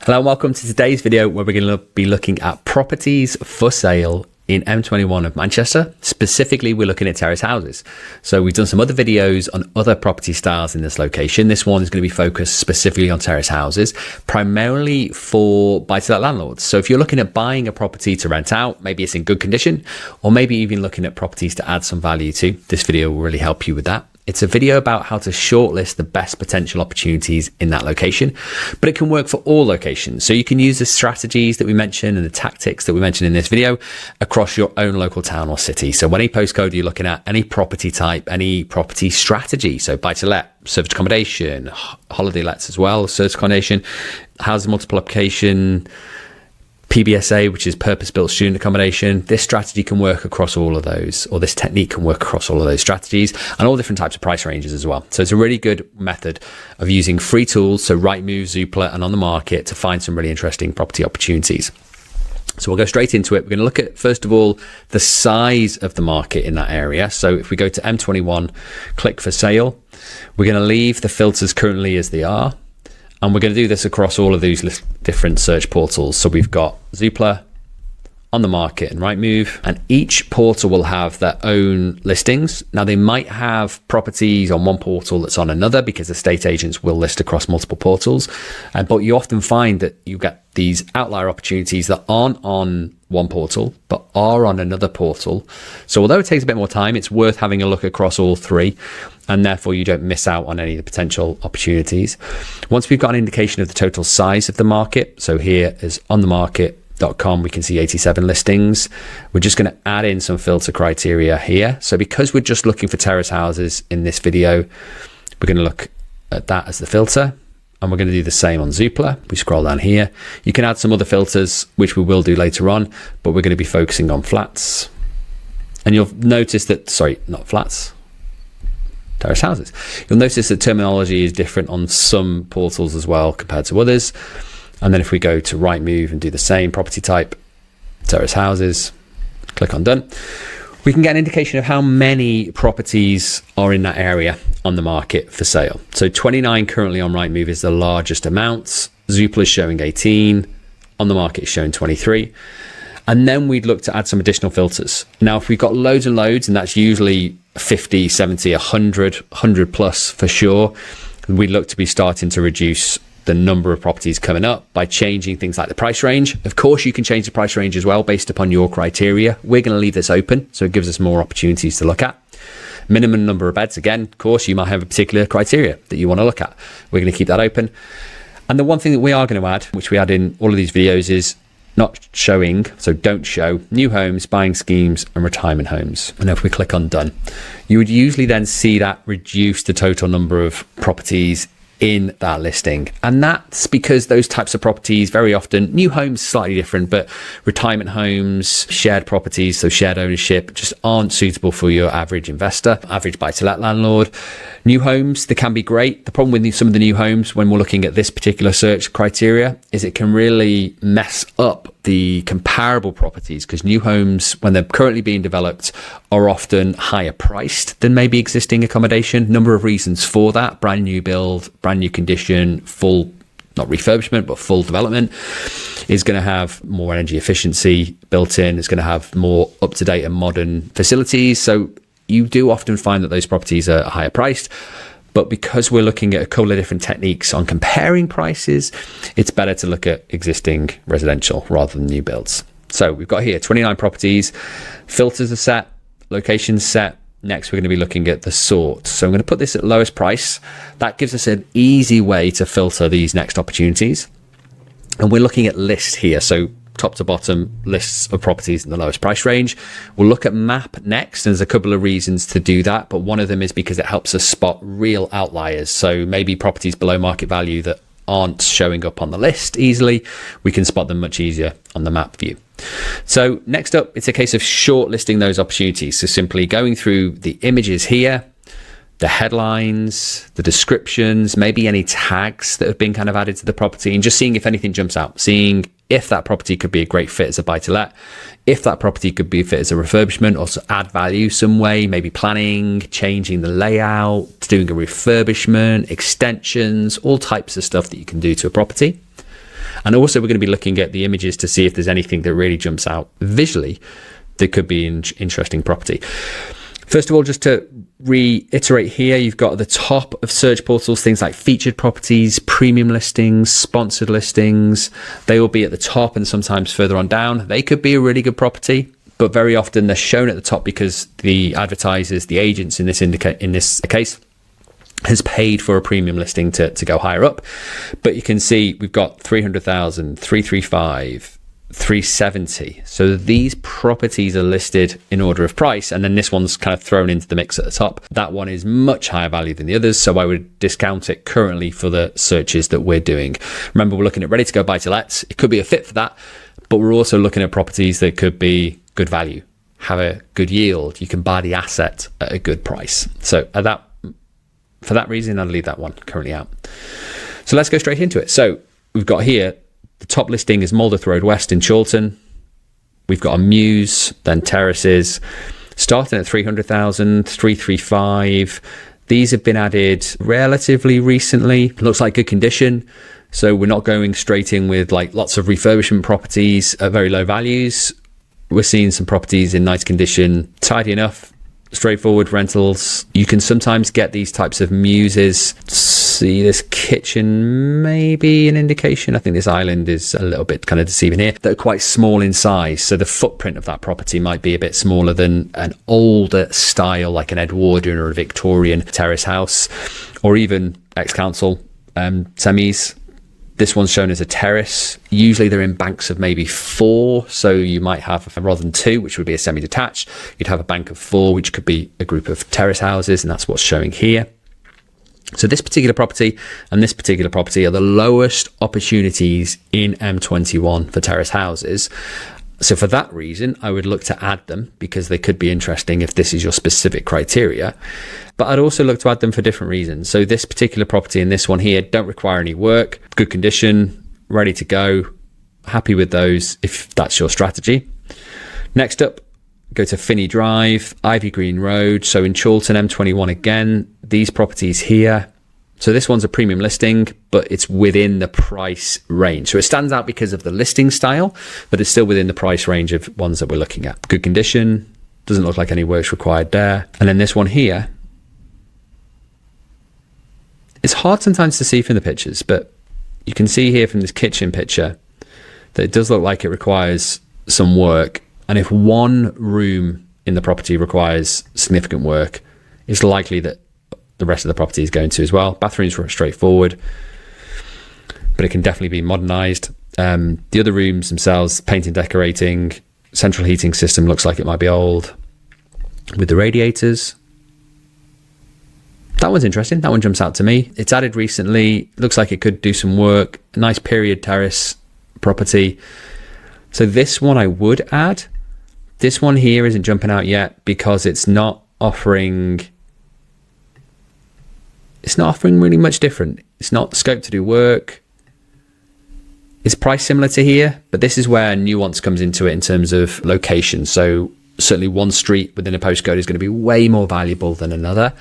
Hello and welcome to today's video where we're going to be looking at properties for sale in M21 of Manchester. Specifically, we're looking at terrace houses. So we've done some other videos on other property styles in this location. This one is going to be focused specifically on terrace houses, primarily for buy-to-let landlords. So if you're looking at buying a property to rent out, maybe it's in good condition, or maybe even looking at properties to add some value to, this video will really help you with that. It's a video about how to shortlist the best potential opportunities in that location, but it can work for all locations. So you can use the strategies that we mentioned and the tactics that we mentioned in this video across your own local town or city. So any postcode you're looking at, any property type, any property strategy. So buy to let, service accommodation, holiday lets as well, service accommodation, housing multiple application, PBSA, which is purpose-built student accommodation. This strategy can work across all of those, or this technique can work across all of those strategies and all different types of price ranges as well. So it's a really good method of using free tools, so Rightmove, Zoopla, and on the market to find some really interesting property opportunities. So we'll go straight into it. We're going to look at, first of all, the size of the market in that area. So if we go to M21, click for sale, we're going to leave the filters currently as they are. And we're going to do this across all of these different search portals. So we've got Zoopla, on the market, and Rightmove, and each portal will have their own listings. Now they might have properties on one portal that's on another because estate agents will list across multiple portals. But you often find that you get these outlier opportunities that aren't on one portal but are on another portal. So although it takes a bit more time, it's worth having a look across all three, and therefore you don't miss out on any of the potential opportunities. Once we've got an indication of the total size of the market, so here is on the market.com, we can see 87 listings. We're just going to add in some filter criteria here. So because we're just looking for terrace houses in this video, we're going to look at that as the filter, and we're going to do the same on Zoopla. We scroll down here. You can add some other filters, which we will do later on, but we're going to be focusing on flats. And you'll notice that, sorry, not flats, terrace houses. You'll notice that terminology is different on some portals as well compared to others. And then if we go to Rightmove and do the same property type, terrace houses, click on done, we can get an indication of how many properties are in that area on the market for sale. So 29 currently on Rightmove is the largest amount. Zoopla is showing 18, on the market is showing 23. And then we'd look to add some additional filters. Now, if we've got loads and loads, and that's usually 50, 70, 100 plus for sure, we'd look to be starting to reduce the number of properties coming up by changing things like the price range. Of course, you can change the price range as well based upon your criteria. We're going to leave this open, so it gives us more opportunities to look at. Minimum number of beds, again, of course, you might have a particular criteria that you want to look at. We're going to keep that open. And the one thing that we are going to add, which we add in all of these videos, is not showing, so don't show, new homes, buying schemes, and retirement homes. And if we click on done, you would usually then see that reduce the total number of properties in that listing. And that's because those types of properties, very often, new homes slightly different, but retirement homes, shared properties, so shared ownership, just aren't suitable for your average investor, average buy-to-let landlord. New homes, they can be great. The problem with some of the new homes when we're looking at this particular search criteria is it can really mess up the comparable properties, because new homes, when they're currently being developed, are often higher priced than maybe existing accommodation. Number of reasons for that: brand new build, brand new condition, full, not refurbishment, but full development, is going to have more energy efficiency built in. It's going to have more up-to-date and modern facilities. So you do often find that those properties are higher priced. But because we're looking at a couple of different techniques on comparing prices, it's better to look at existing residential rather than new builds. So we've got here 29 properties, filters are set, locations set. Next, we're going to be looking at the sort. So I'm going to put this at lowest price. That gives us an easy way to filter these next opportunities. And we're looking at list here. So top to bottom lists of properties in the lowest price range. We'll look at map next, and there's a couple of reasons to do that, but one of them is because it helps us spot real outliers. So maybe properties below market value that aren't showing up on the list easily, we can spot them much easier on the map view. So next up, it's a case of shortlisting those opportunities. So simply going through the images here, the headlines, the descriptions, maybe any tags that have been kind of added to the property, and just seeing if anything jumps out, seeing if that property could be a great fit as a buy-to-let, if that property could be a fit as a refurbishment, or add value some way, maybe planning, changing the layout, doing a refurbishment, extensions, all types of stuff that you can do to a property. And also we're going to be looking at the images to see if there's anything that really jumps out visually that could be an interesting property. First of all, just to reiterate here, you've got at the top of search portals things like featured properties, premium listings, sponsored listings. They will be at the top and sometimes further on down. They could be a really good property, but very often they're shown at the top because the advertisers, the agents in this case, has paid for a premium listing to go higher up. But you can see we've got 300,000, 335, 370. So these properties are listed in order of price, and then this one's kind of thrown into the mix at the top. That one is much higher value than the others, so I would discount it currently for the searches that we're doing. Remember, we're looking at ready to go buy to lets. It could be a fit for that, but we're also looking at properties that could be good value, have a good yield. You can buy the asset at a good price. So for that reason, I'll leave that one currently out. So let's go straight into it. So we've got here, the top listing is Mauldeth Road West in Chorlton. We've got a Muse, then Terraces, starting at 300,000, 335. These have been added relatively recently. Looks like good condition. So we're not going straight in with like lots of refurbishment properties at very low values. We're seeing some properties in nice condition, tidy enough, straightforward rentals. You can sometimes get these types of muses. See this kitchen, maybe an indication. I think this island is a little bit kind of deceiving here. They're quite small in size, so the footprint of that property might be a bit smaller than an older style like an Edwardian or a Victorian terrace house, or even ex-council semis. This one's shown as a terrace. Usually they're in banks of maybe 4. So you might have, rather than 2, which would be a semi-detached, you'd have a bank of 4, which could be a group of terrace houses. And that's what's showing here. So this particular property and this particular property are the lowest opportunities in M21 for terrace houses. So for that reason, I would look to add them because they could be interesting if this is your specific criteria. But I'd also look to add them for different reasons. So this particular property and this one here don't require any work, good condition, ready to go. Happy with those if that's your strategy. Next up, go to Finney Drive, Ivy Green Road. So in Chorlton, M21 again, these properties here. So this one's a premium listing, but it's within the price range. So it stands out because of the listing style, but it's still within the price range of ones that we're looking at. Good condition, doesn't look like any work's required there. And then this one here, it's hard sometimes to see from the pictures, but you can see here from this kitchen picture that it does look like it requires some work. And if one room in the property requires significant work, it's likely that the rest of the property is going to as well. Bathrooms are straightforward, but it can definitely be modernized. The other rooms themselves, paint and decorating, central heating system looks like it might be old with the radiators. That one's interesting. That one jumps out to me. It's added recently. Looks like it could do some work. A nice period terrace property. So this one I would add. This one here isn't jumping out yet because it's not offering really much different. It's not scope to do work. It's priced similar to here, but this is where nuance comes into it in terms of location. So certainly one street within a postcode is going to be way more valuable than another.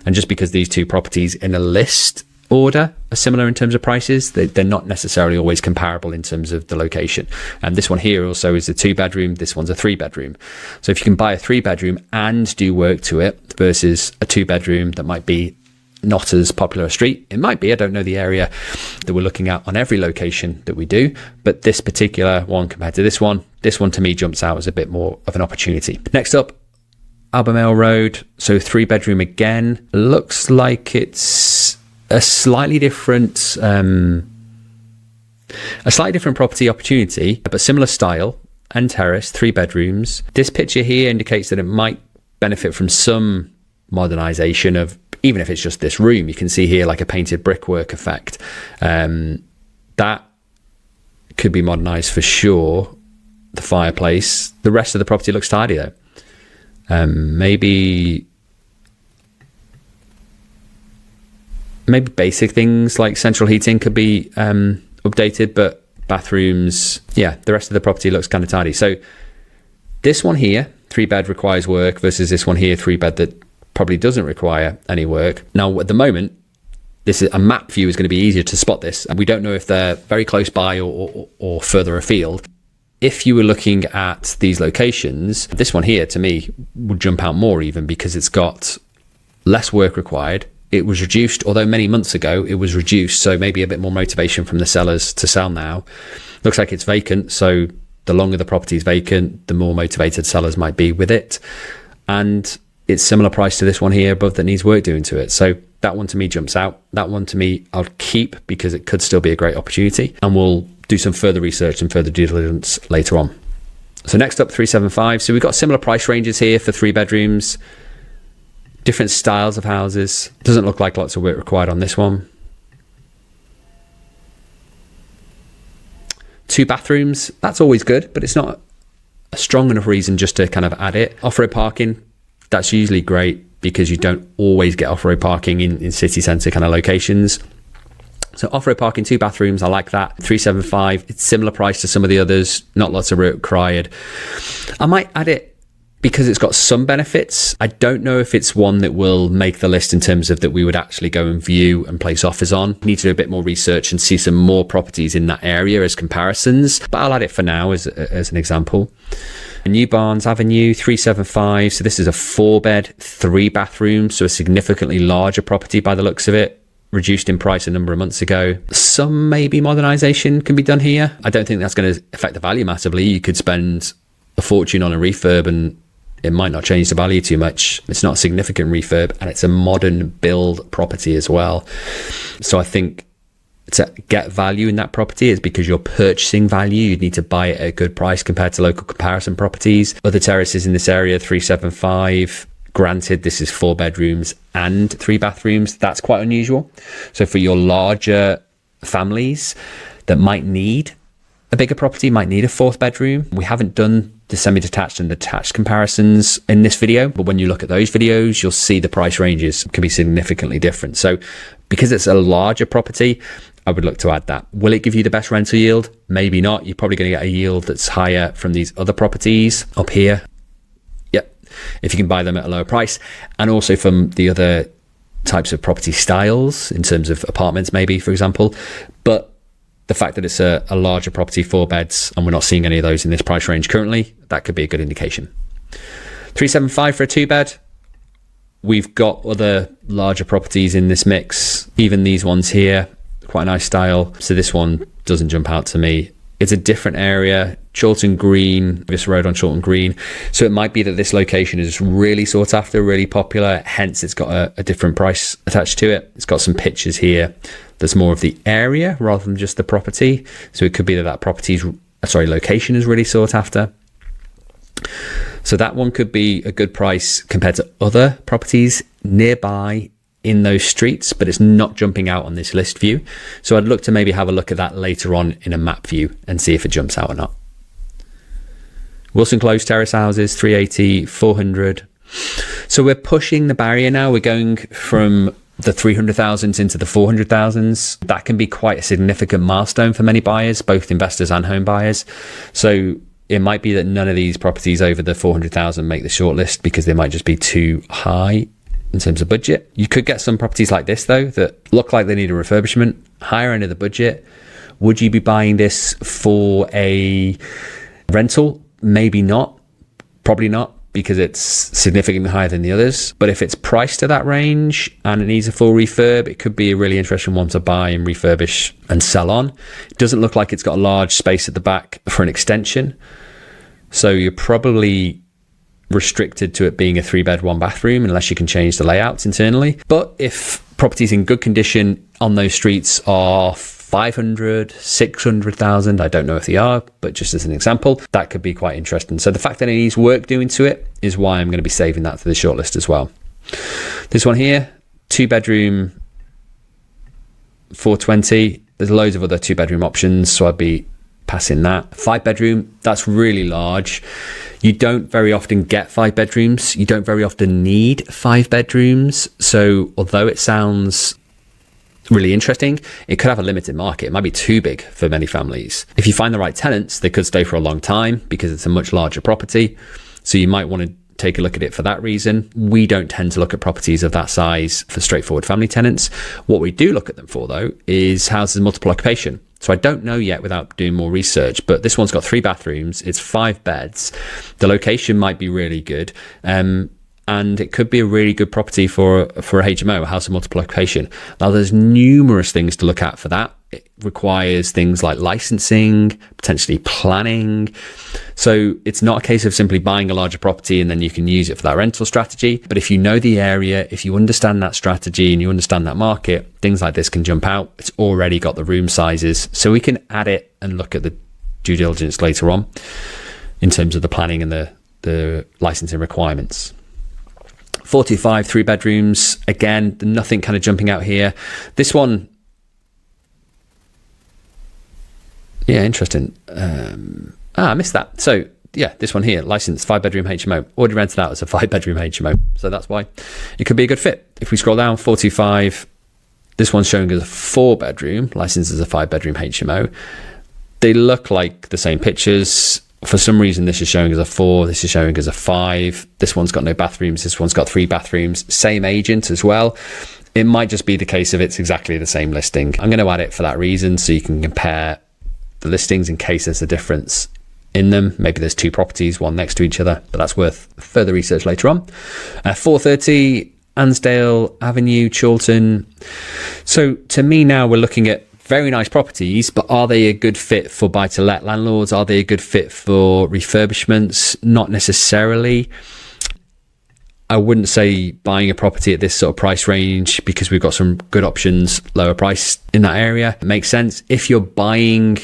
And just because these two properties in a list order are similar in terms of prices, they're not necessarily always comparable in terms of the location. And this one here also is a 2-bedroom. This one's a 3-bedroom. So if you can buy a 3-bedroom and do work to it versus a 2-bedroom that might be not as popular a street. It might be, I don't know the area that we're looking at on every location that we do, but this particular one compared to this one to me jumps out as a bit more of an opportunity. Next up, Albemarle Road. So 3-bedroom again. Looks like it's a slightly different property opportunity, but similar style and terrace, 3 bedrooms. This picture here indicates that it might benefit from some modernization of, even if it's just this room. You can see here like a painted brickwork effect. That could be modernized for sure. The fireplace. The rest of the property looks tidy though. Maybe basic things like central heating could be updated, but bathrooms, yeah, the rest of the property looks kind of tidy. So this one here, 3-bed requires work versus this one here, 3-bed that probably doesn't require any work. Now, at the moment, this is a map view is going to be easier to spot this. And we don't know if they're very close by or further afield. If you were looking at these locations, this one here to me would jump out more even because it's got less work required. It was reduced, although many months ago it was reduced. So maybe a bit more motivation from the sellers to sell now. Looks like it's vacant. So the longer the property is vacant, the more motivated sellers might be with it. And it's similar price to this one here above that needs work doing to it. So that one to me jumps out. That one to me I'll keep because it could still be a great opportunity. And we'll do some further research and further due diligence later on. So next up, 375. So we've got similar price ranges here for 3 bedrooms, different styles of houses. Doesn't look like lots of work required on this one. 2 bathrooms, that's always good, but it's not a strong enough reason just to kind of add it. Off-road parking, that's usually great because you don't always get off-road parking in city centre kind of locations. So off-road parking, 2 bathrooms, I like that. 375, it's similar price to some of the others, not lots of work required. I might add it because it's got some benefits. I don't know if it's one that will make the list in terms of that we would actually go and view and place offers on. Need to do a bit more research and see some more properties in that area as comparisons, but I'll add it for now as an example. New Barnes Avenue, 375. So this is a 4-bed, 3 bathrooms, so a significantly larger property by the looks of it. Reduced in price a number of months ago. Some maybe modernisation can be done here. I don't think that's going to affect the value massively. You could spend a fortune on a refurb and it might not change the value too much. It's not a significant refurb and it's a modern build property as well. So I think to get value in that property is because you're purchasing value. You'd need to buy it at a good price compared to local comparison properties. Other terraces in this area, 375. Granted, this is 4 bedrooms and 3 bathrooms. That's quite unusual. So for your larger families that might need a bigger property, might need a 4th bedroom. We haven't done the semi-detached and detached comparisons in this video, but when you look at those videos, you'll see the price ranges can be significantly different. So because it's a larger property, I would look to add that. Will it give you the best rental yield? Maybe not. You're probably going to get a yield that's higher from these other properties up here. Yep, if you can buy them at a lower price, and also from the other types of property styles in terms of apartments, maybe, for example. But the fact that it's a larger property, 4 beds, and we're not seeing any of those in this price range currently, that could be a good indication. 375 for a 2-bed. We've got other larger properties in this mix, even these ones here, quite a nice style. So this one doesn't jump out to me. It's a different area, Chorlton Green, this road on Chorlton Green. So it might be that this location is really sought after, really popular, hence it's got a different price attached to it. It's got some pictures here. There's more of the area rather than just the property. So it could be that location is really sought after. So that one could be a good price compared to other properties nearby in those streets, but it's not jumping out on this list view. So I'd look to maybe have a look at that later on in a map view and see if it jumps out or not. Wilson Close terrace houses, 380, 400. So we're pushing the barrier now. We're going from the 300,000s into the 400,000s. That can be quite a significant milestone for many buyers, both investors and home buyers. So it might be that none of these properties over the 400,000 make the shortlist because they might just be too high in terms of budget. You could get some properties like this though that look like they need a refurbishment, higher end of the budget. Would you be buying this for a rental? Maybe not, probably not, because it's significantly higher than the others. But if it's priced to that range and it needs a full refurb, it could be a really interesting one to buy and refurbish and sell on. It doesn't look like it's got a large space at the back for an extension. So you're probably restricted to it being a 3-bed, 1-bathroom unless you can change the layouts internally. But if properties in good condition on those streets are 500, 600,000, I don't know if they are, but just as an example, that could be quite interesting. So the fact that it needs work doing to it is why I'm going to be saving that for the shortlist as well. This one here, 2-bedroom, 420. There's loads of other 2-bedroom options, so I'd be passing that. 5-bedroom, that's really large. You don't very often get 5 bedrooms. You don't very often need 5 bedrooms. So although it sounds really interesting, it could have a limited market. It might be too big for many families. If you find the right tenants, they could stay for a long time because it's a much larger property. So you might want to take a look at it for that reason. We don't tend to look at properties of that size for straightforward family tenants. What we do look at them for, though, is houses of multiple occupation. So I don't know yet without doing more research, but this one's got 3 bathrooms. It's 5 beds. The location might be really good. And it could be a really good property for a HMO, a house of multiple occupation. Now, there's numerous things to look at for that. It requires things like licensing, potentially planning. So it's not a case of simply buying a larger property and then you can use it for that rental strategy. But if you know the area, if you understand that strategy and you understand that market, things like this can jump out. It's already got the room sizes. So we can add it and look at the due diligence later on in terms of the planning and the licensing requirements. 425, 3 bedrooms. Again, nothing kind of jumping out here. This one, yeah, interesting. I missed that. So yeah, this one here, licensed 5-bedroom HMO. Already rented out as a 5-bedroom HMO. So that's why it could be a good fit. If we scroll down, 425, this one's showing as a 4-bedroom, licensed as a 5-bedroom HMO. They look like the same pictures. For some reason, this is showing as a 4, this is showing as a 5. This one's got no bathrooms, this one's got 3 bathrooms. Same agent as well. It might just be the case of it's exactly the same listing. I'm going to add it for that reason, so you can compare the listings in case there's a difference in them. Maybe there's 2 properties, one next to each other, but that's worth further research later on. 430 Ansdale Avenue, Chorlton. So to me now, we're looking at very nice properties, but are they a good fit for buy-to-let landlords? Are they a good fit for refurbishments? Not necessarily. I wouldn't say buying a property at this sort of price range, because we've got some good options, lower price in that area. It makes sense. If you're buying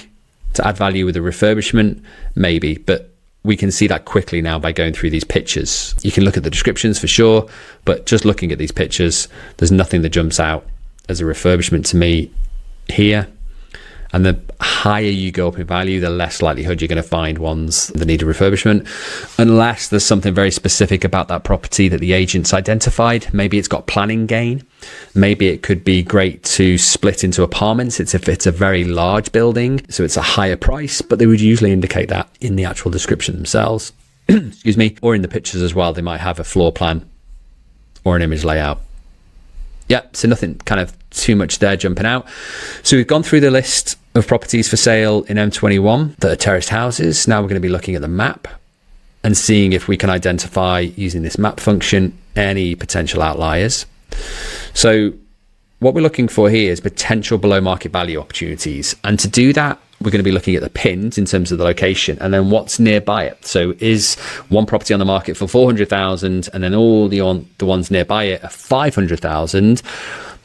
to add value with a refurbishment, maybe, but we can see that quickly now by going through these pictures. You can look at the descriptions for sure, but just looking at these pictures, there's nothing that jumps out as a refurbishment to me here. And the higher you go up in value, the less likelihood you're going to find ones that need a refurbishment, unless there's something very specific about that property that the agent's identified. Maybe it's got planning gain. Maybe it could be great to split into apartments. It's a very large building, so it's a higher price, but they would usually indicate that in the actual description themselves. Excuse me. Or in the pictures as well, they might have a floor plan or an image layout. Yeah, so nothing kind of too much there jumping out. So we've gone through the list of properties for sale in M21 that are terraced houses. Now we're going to be looking at the map and seeing if we can identify, using this map function, any potential outliers. So what we're looking for here is potential below market value opportunities. And to do that, we're going to be looking at the pins in terms of the location and then what's nearby it. So is one property on the market for 400,000 and then all the ones nearby it are 500,000?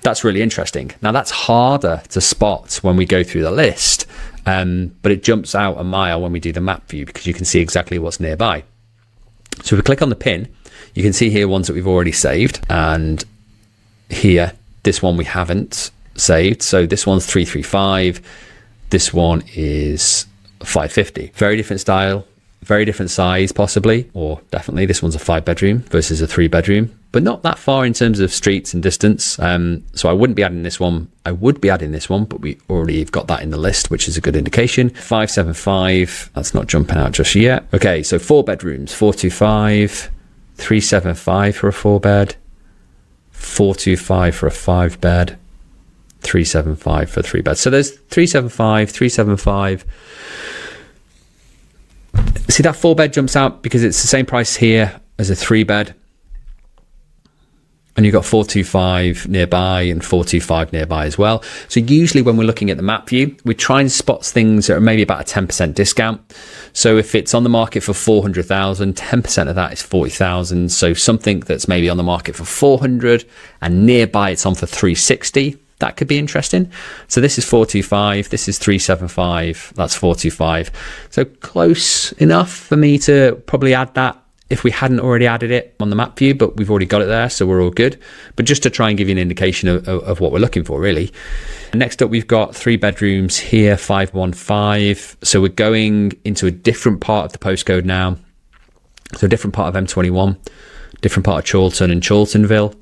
That's really interesting. Now that's harder to spot when we go through the list, but it jumps out a mile when we do the map view because you can see exactly what's nearby. So if we click on the pin, you can see here ones that we've already saved, and here, this one we haven't saved. So this one's 335. This one is 550. Very different style, very different size possibly, or definitely this one's a 5-bedroom versus a 3-bedroom, but not that far in terms of streets and distance. So I wouldn't be adding this one. I would be adding this one, but we already have got that in the list, which is a good indication. 575, that's not jumping out just yet. Okay, so 4 bedrooms, 425, 375 for a 4-bed, 425 for a 5-bed, 375 for 3-bed. So there's 375, 375. See, that 4-bed jumps out because it's the same price here as a 3-bed. And you've got 425 nearby and 425 nearby as well. So usually when we're looking at the map view, we try and spot things that are maybe about a 10% discount. So if it's on the market for 400,000, 10% of that is 40,000. So something that's maybe on the market for 400 and nearby it's on for 360. That could be interesting. So this is 425, this is 375, that's 425. So close enough for me to probably add that if we hadn't already added it on the map view, but we've already got it there, so we're all good. But just to try and give you an indication of what we're looking for, really. Next up, we've got 3 bedrooms here, 515. So we're going into a different part of the postcode now. So a different part of M21, different part of Chorlton and Chorltonville.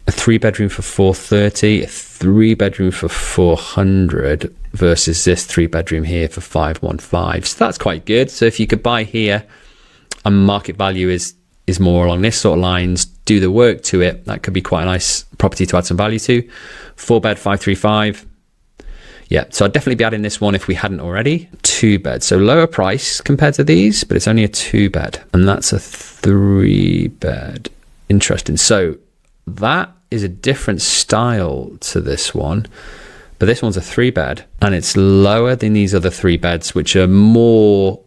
A 3-bedroom for 430, a 3-bedroom for 400 versus this 3-bedroom here for 515. So that's quite good. So if you could buy here and market value is more along this sort of lines, do the work to it, that could be quite a nice property to add some value to. 4-bed 535. Yeah, so I'd definitely be adding this one if we hadn't already. 2-bed, so lower price compared to these, but it's only a 2-bed, and that's a 3-bed. Interesting. So that is a different style to this one, but this one's a 3-bed, and it's lower than these other 3-beds, which are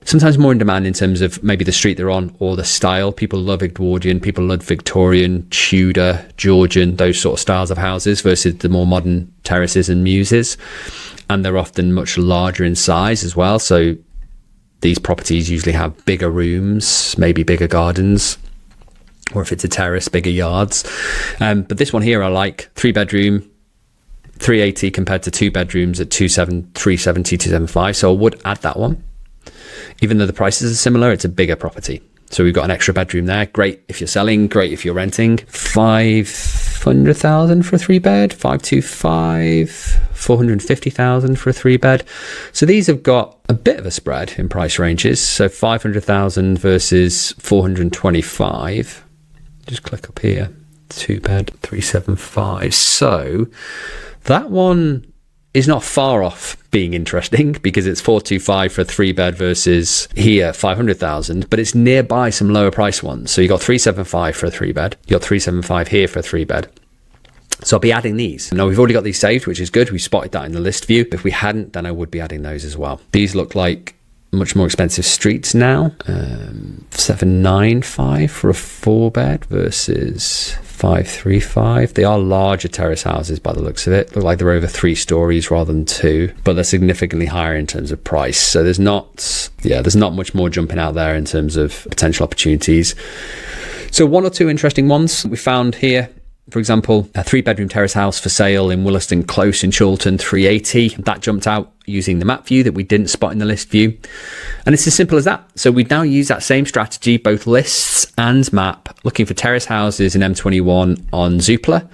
sometimes more in demand in terms of maybe the street they're on or the style. People love Edwardian, people love Victorian, Tudor, Georgian, those sort of styles of houses versus the more modern terraces and muses. And they're often much larger in size as well. So these properties usually have bigger rooms, maybe bigger gardens, or if it's a terrace, bigger yards. But this one here, I like 3-bedroom, 380 compared to 2 bedrooms at 370, 275. So I would add that one. Even though the prices are similar, it's a bigger property. So we've got an extra bedroom there. Great if you're selling, great if you're renting. 500,000 for a 3-bed, 525, 450,000 for a 3-bed. So these have got a bit of a spread in price ranges. So 500,000 versus 425. Just click up here. 2-bed, 375. So that one is not far off being interesting because it's 425 for a 3-bed versus here 500,000, but it's nearby some lower price ones. So you got 375 for a 3-bed, you got 375 here for a 3-bed. So I'll be adding these. Now we've already got these saved, which is good. We spotted that in the list view. If we hadn't, then I would be adding those as well. These look like much more expensive streets now. 795 for a 4-bed versus 535. They are larger terrace houses by the looks of it. Look like they're over 3 stories rather than 2, but they're significantly higher in terms of price. So there's not much more jumping out there in terms of potential opportunities. So 1 or 2 interesting ones we found here. For example, a 3-bedroom terrace house for sale in Willaston Close in Chorlton, 380. That jumped out using the map view that we didn't spot in the list view. And it's as simple as that. So we now use that same strategy, both lists and map, looking for terrace houses in M21 on Zoopla.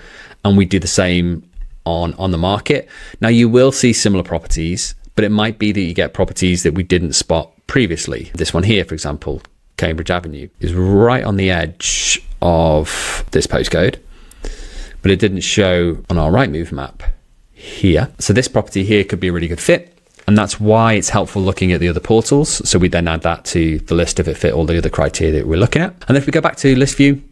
And we do the same on the market. Now you will see similar properties, but it might be that you get properties that we didn't spot previously. This one here, for example, Cambridge Avenue, is right on the edge of this postcode, but it didn't show on our Rightmove map here. So this property here could be a really good fit. And that's why it's helpful looking at the other portals. So we then add that to the list if it fit all the other criteria that we're looking at. And if we go back to list view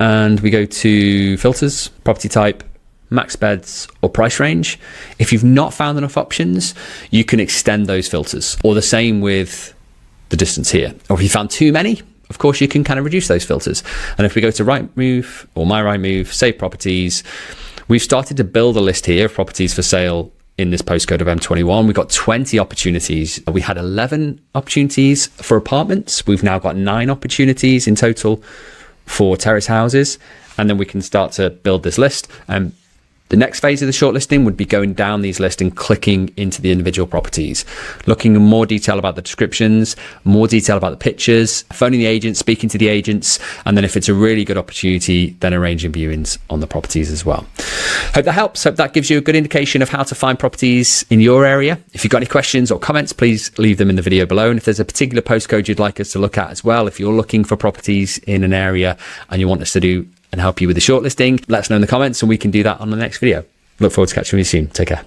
and we go to filters, property type, max beds or price range, if you've not found enough options, you can extend those filters, or the same with the distance here. Or if you found too many, of course, you can kind of reduce those filters. And if we go to Rightmove or My Rightmove, save properties, we've started to build a list here of properties for sale in this postcode of M21. We've got 20 opportunities. We had 11 opportunities for apartments. We've now got 9 opportunities in total for terrace houses. And then we can start to build this list. The next phase of the shortlisting would be going down these lists and clicking into the individual properties, looking in more detail about the descriptions, more detail about the pictures, phoning the agents, speaking to the agents, and then if it's a really good opportunity, then arranging viewings on the properties as well. Hope that helps. Hope that gives you a good indication of how to find properties in your area. If you've got any questions or comments, please leave them in the video below. And if there's a particular postcode you'd like us to look at as well, if you're looking for properties in an area and you want us to do and help you with the shortlisting, let us know in the comments and we can do that on the next video. Look forward to catching you soon. Take care.